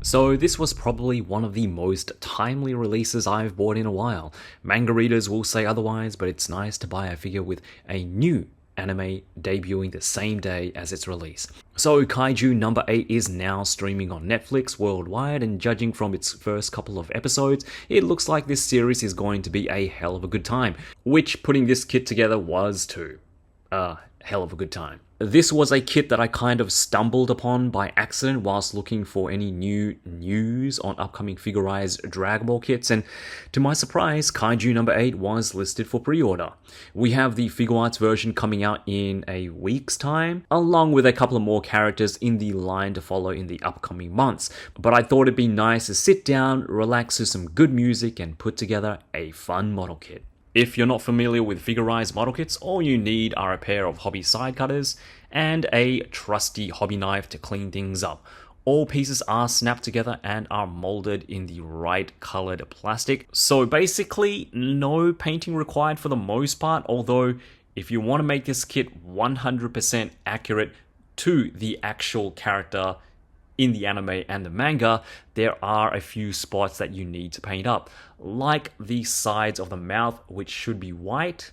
So this was probably one of the most timely releases I've bought in a while. Manga readers will say otherwise, but it's nice to buy a figure with a new anime debuting the same day as its release. So Kaiju number 8 is now streaming on Netflix worldwide, and judging from its first couple of episodes, it looks like this series is going to be a hell of a good time, which putting this kit together was too. Hell of a good time. This was a kit that I kind of stumbled upon by accident whilst looking for any new news on upcoming Figuarts Dragon Ball kits, and to my surprise, Kaiju number 8 was listed for pre-order. We have the Figuarts version coming out in a week's time, along with a couple of more characters in the line to follow in the upcoming months, but I thought it'd be nice to sit down, relax to some good music, and put together a fun model kit. If you're not familiar with Figuarts model kits, all you need are a pair of hobby side cutters and a trusty hobby knife to clean things up. All pieces are snapped together and are molded in the right colored plastic. So basically, no painting required for the most part, although if you want to make this kit 100% accurate to the actual character in the anime and the manga, there are a few spots that you need to paint up, like the sides of the mouth, which should be white,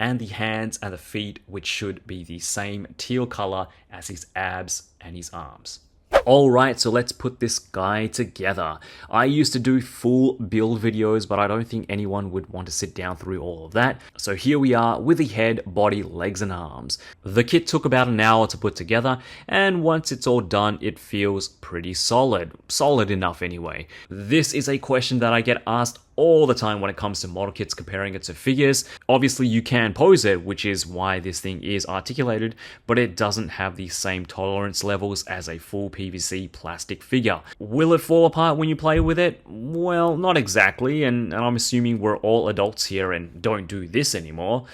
and the hands and the feet, which should be the same teal color as his abs and his arms. Alright, so let's put this guy together. I used to do full build videos, but I don't think anyone would want to sit down through all of that. So here we are with the head, body, legs, and arms. The kit took about an hour to put together, and once it's all done, it feels pretty solid. Solid enough anyway. This is a question that I get asked all the time when it comes to model kits, comparing it to figures. Obviously you can pose it, which is why this thing is articulated, but it doesn't have the same tolerance levels as a full PVC plastic figure. Will it fall apart when you play with it? Well, not exactly, and I'm assuming we're all adults here and don't do this anymore.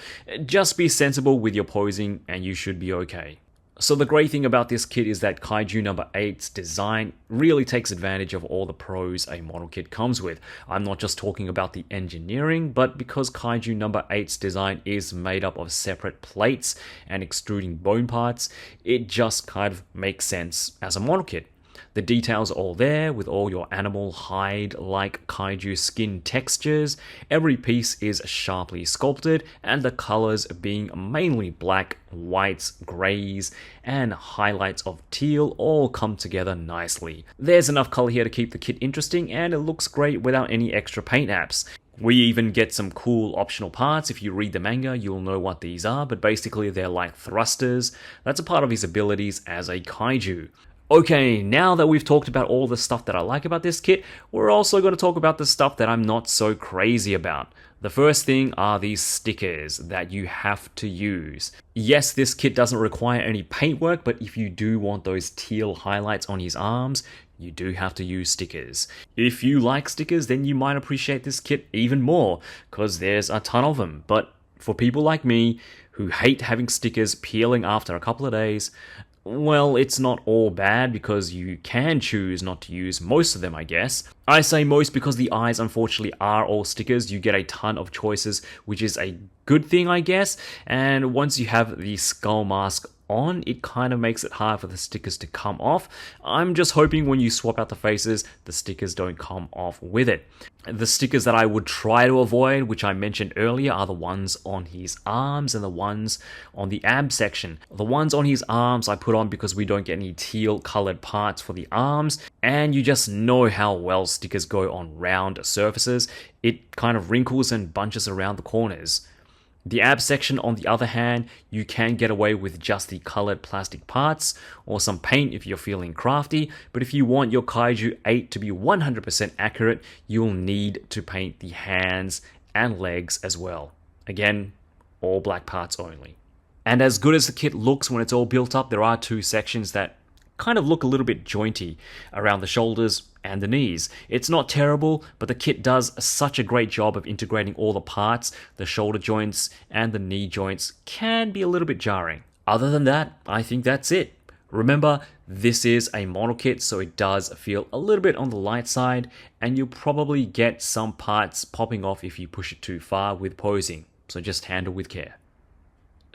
Just be sensible with your posing and you should be okay. So the great thing about this kit is that Kaiju number 8's design really takes advantage of all the pros a model kit comes with. I'm not just talking about the engineering, but because Kaiju number 8's design is made up of separate plates and extruding bone parts, it just kind of makes sense as a model kit. The details are all there with all your animal hide-like kaiju skin textures. Every piece is sharply sculpted, and the colors being mainly black, whites, greys, and highlights of teal all come together nicely. There's enough color here to keep the kit interesting, and it looks great without any extra paint apps. We even get some cool optional parts. If you read the manga, you'll know what these are, but basically they're like thrusters. That's a part of his abilities as a kaiju. Okay, now that we've talked about all the stuff that I like about this kit, we're also going to talk about the stuff that I'm not so crazy about. The first thing are these stickers that you have to use. Yes, this kit doesn't require any paintwork, but if you do want those teal highlights on his arms, you do have to use stickers. If you like stickers, then you might appreciate this kit even more, because there's a ton of them. But for people like me, who hate having stickers peeling after a couple of days, well, it's not all bad because you can choose not to use most of them, I guess. I say most because the eyes unfortunately are all stickers. You get a ton of choices, which is a good thing, I guess. And once you have the skull mask on, it kind of makes it hard for the stickers to come off. I'm just hoping when you swap out the faces, the stickers don't come off with it. The stickers that I would try to avoid, which I mentioned earlier, are the ones on his arms and the ones on the ab section. The ones on his arms I put on because we don't get any teal colored parts for the arms, and you just know how well stickers go on round surfaces. It kind of wrinkles and bunches around the corners. The ab section, on the other hand, you can get away with just the colored plastic parts or some paint if you're feeling crafty, but if you want your Kaiju 8 to be 100% accurate, you'll need to paint the hands and legs as well. Again, all black parts only. And as good as the kit looks when it's all built up, there are two sections that kind of look a little bit jointy around the shoulders and the knees. It's not terrible, but the kit does such a great job of integrating all the parts. The shoulder joints and the knee joints can be a little bit jarring. Other than that, I think that's it. Remember, this is a model kit, so it does feel a little bit on the light side, and you'll probably get some parts popping off if you push it too far with posing, so just handle with care.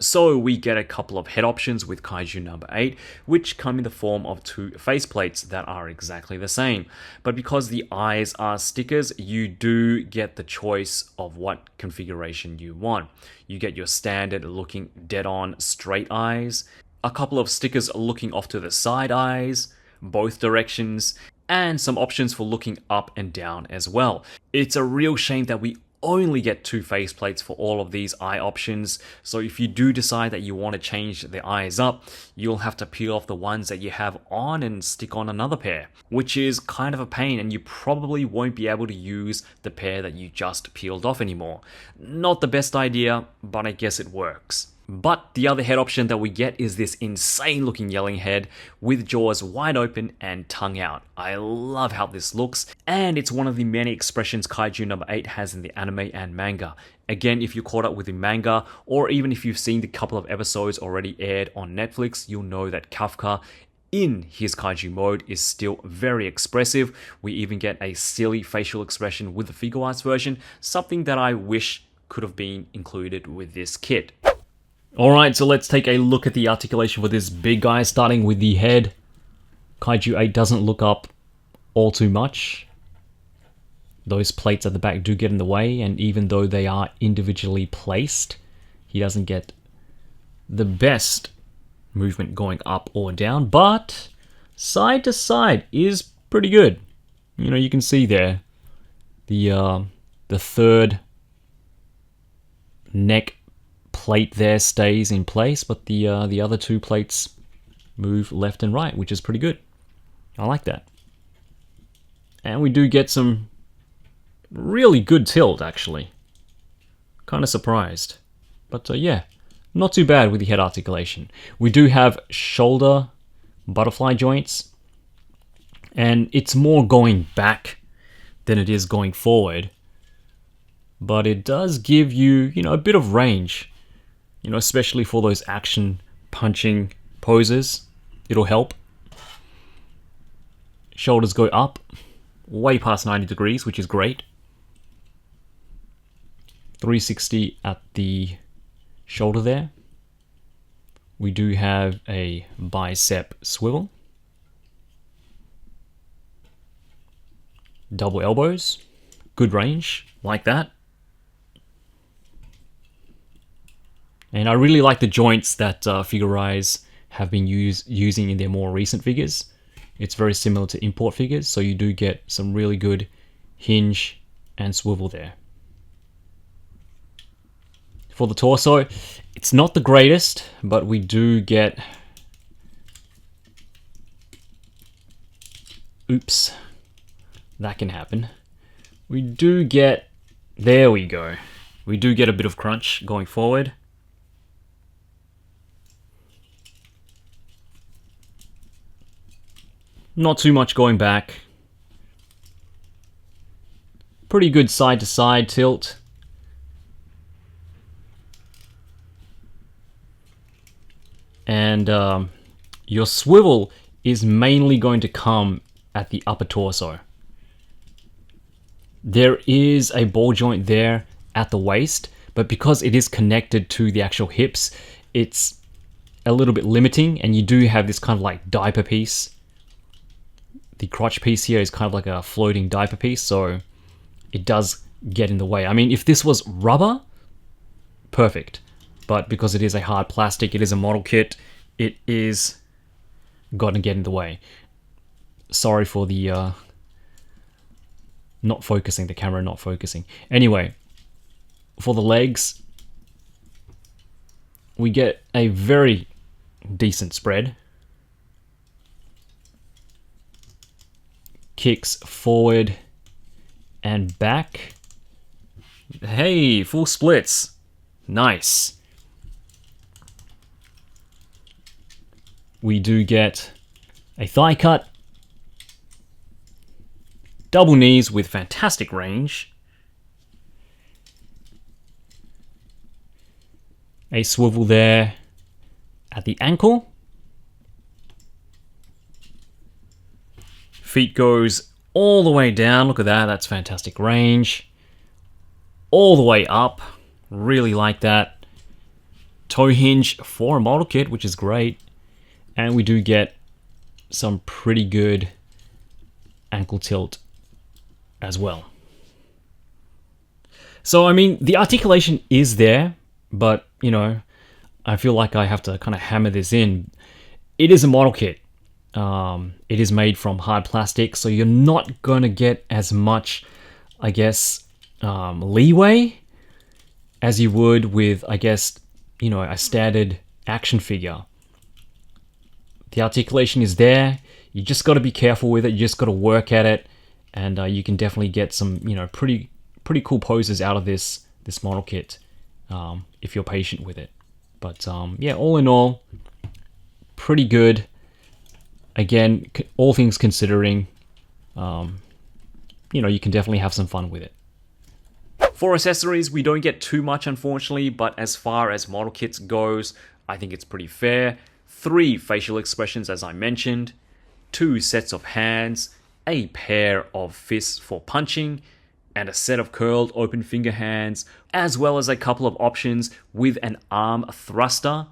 So we get a couple of head options with Kaiju number 8, which come in the form of 2 faceplates that are exactly the same. But because the eyes are stickers, you do get the choice of what configuration you want. You get your standard looking dead-on straight eyes, a couple of stickers looking off to the side eyes, both directions, and some options for looking up and down as well. It's a real shame that we only get 2 faceplates for all of these eye options, so if you do decide that you want to change the eyes up, you'll have to peel off the ones that you have on and stick on another pair, which is kind of a pain, and you probably won't be able to use the pair that you just peeled off anymore. Not the best idea, but I guess it works. But the other head option that we get is this insane looking yelling head with jaws wide open and tongue out. I love how this looks, and it's one of the many expressions Kaiju number 8 has in the anime and manga. Again, if you're caught up with the manga, or even if you've seen the couple of episodes already aired on Netflix, you'll know that Kafka in his Kaiju mode is still very expressive. We even get a silly facial expression with the Figuarts version, something that I wish could have been included with this kit. Alright, so let's take a look at the articulation for this big guy, starting with the head. Kaiju 8 doesn't look up all too much. Those plates at the back do get in the way, and even though they are individually placed, he doesn't get the best movement going up or down, but side to side is pretty good. You know, you can see there the third neck plate there stays in place, but the other 2 plates move left and right, which is pretty good. I like that. And we do get some really good tilt, actually. Kind of surprised. But yeah, not too bad with the head articulation. We do have shoulder butterfly joints, and it's more going back than it is going forward. But it does give you, you know, a bit of range. You know, especially for those action punching poses, it'll help. Shoulders go up, way past 90 degrees, which is great. 360 at the shoulder there. We do have a bicep swivel. Double elbows, good range, like that. And I really like the joints that Figuarts have been using in their more recent figures. It's very similar to import figures, so you do get some really good hinge and swivel there. For the torso, it's not the greatest, but we do get... Oops, that can happen. We do get... There we go. We do get a bit of crunch going forward. Not too much going back. Pretty good side to side tilt. And your swivel is mainly going to come at the upper torso. There is a ball joint there at the waist, but because it is connected to the actual hips, it's a little bit limiting, and you do have this kind of like diaper piece. The crotch piece here is kind of like a floating diaper piece, so it does get in the way. I mean, if this was rubber, perfect. But because it is a hard plastic, it is a model kit, it is gonna get in the way. Sorry for the not focusing, the camera not focusing. Anyway, for the legs, we get a very decent spread. Kicks forward and back. Hey, full splits. Nice. We do get a thigh cut. Double knees with fantastic range. A swivel there at the ankle. Feet goes all the way down. Look at that. That's fantastic range. All the way up. Really like that. toe hinge for a model kit, which is great. And we do get some pretty good ankle tilt as well. So, I mean, the articulation is there, but, you know, I feel like I have to kind of hammer this in. It is a model kit. It is made from hard plastic, so you're not going to get as much, I guess, leeway as you would with, I guess, you know, a standard action figure. The articulation is there. You just got to be careful with it. You just got to work at it, and you can definitely get some, you know, pretty cool poses out of this model kit if you're patient with it. But yeah, all in all, pretty good. Again, all things considering, you know, you can definitely have some fun with it. For accessories, we don't get too much, unfortunately, but as far as model kits goes, I think it's pretty fair. 3 facial expressions, as I mentioned, 2 sets of hands, a pair of fists for punching, and a set of curled open finger hands, as well as a couple of options with an arm thruster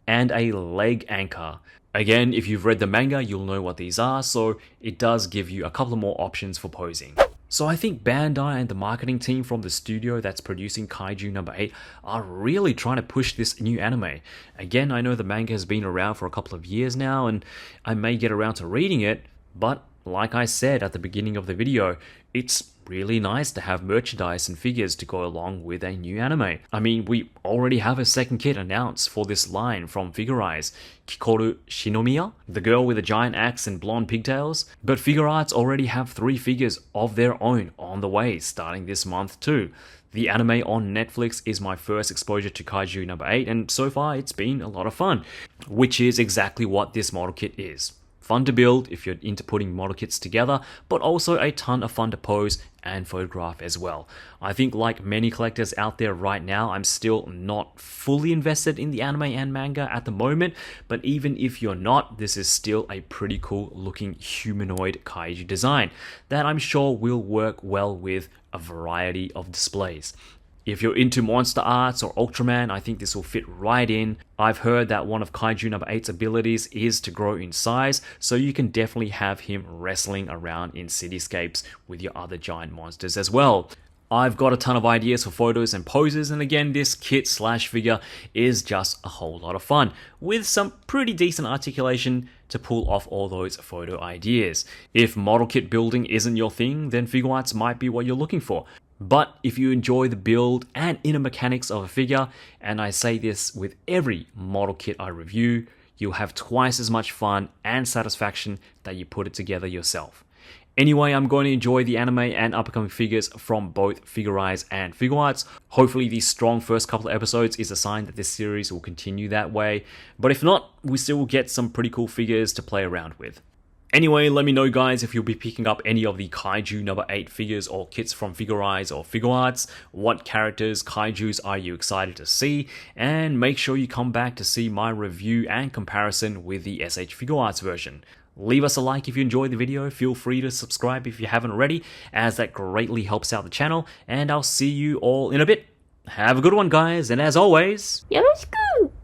and a leg anchor. Again, if you've read the manga, you'll know what these are, so it does give you a couple more options for posing. So I think Bandai and the marketing team from the studio that's producing Kaiju number 8 are really trying to push this new anime. Again, I know the manga has been around for a couple of years now, and I may get around to reading it, but like I said at the beginning of the video, it's really nice to have merchandise and figures to go along with a new anime. I mean, we already have a second kit announced for this line from Figuarts, Kikoru Shinomiya, the girl with a giant axe and blonde pigtails. But Figuarts already have 3 figures of their own on the way, starting this month too. The anime on Netflix is my first exposure to Kaiju number 8, and so far it's been a lot of fun, which is exactly what this model kit is. Fun to build if you're into putting model kits together, but also a ton of fun to pose and photograph as well. I think like many collectors out there right now, I'm still not fully invested in the anime and manga at the moment, but even if you're not, this is still a pretty cool looking humanoid kaiju design that I'm sure will work well with a variety of displays. If you're into monster arts or Ultraman, I think this will fit right in. I've heard that one of Kaiju number 8's abilities is to grow in size, so you can definitely have him wrestling around in cityscapes with your other giant monsters as well. I've got a ton of ideas for photos and poses, and again, this kit slash figure is just a whole lot of fun, with some pretty decent articulation to pull off all those photo ideas. If model kit building isn't your thing, then Figuarts might be what you're looking for. But if you enjoy the build and inner mechanics of a figure, and I say this with every model kit I review, you'll have twice as much fun and satisfaction that you put it together yourself. Anyway, I'm going to enjoy the anime and upcoming figures from both Figuarts and Figuarts. Hopefully these strong first couple of episodes is a sign that this series will continue that way, but if not, we still will get some pretty cool figures to play around with. Anyway, let me know guys if you'll be picking up any of the Kaiju number 8 figures or kits from Figuarts or Figuarts. What characters, Kaijus are you excited to see? And make sure you come back to see my review and comparison with the SH Figuarts version. Leave us a like if you enjoyed the video, feel free to subscribe if you haven't already, as that greatly helps out the channel, and I'll see you all in a bit. Have a good one guys, and as always, よろしく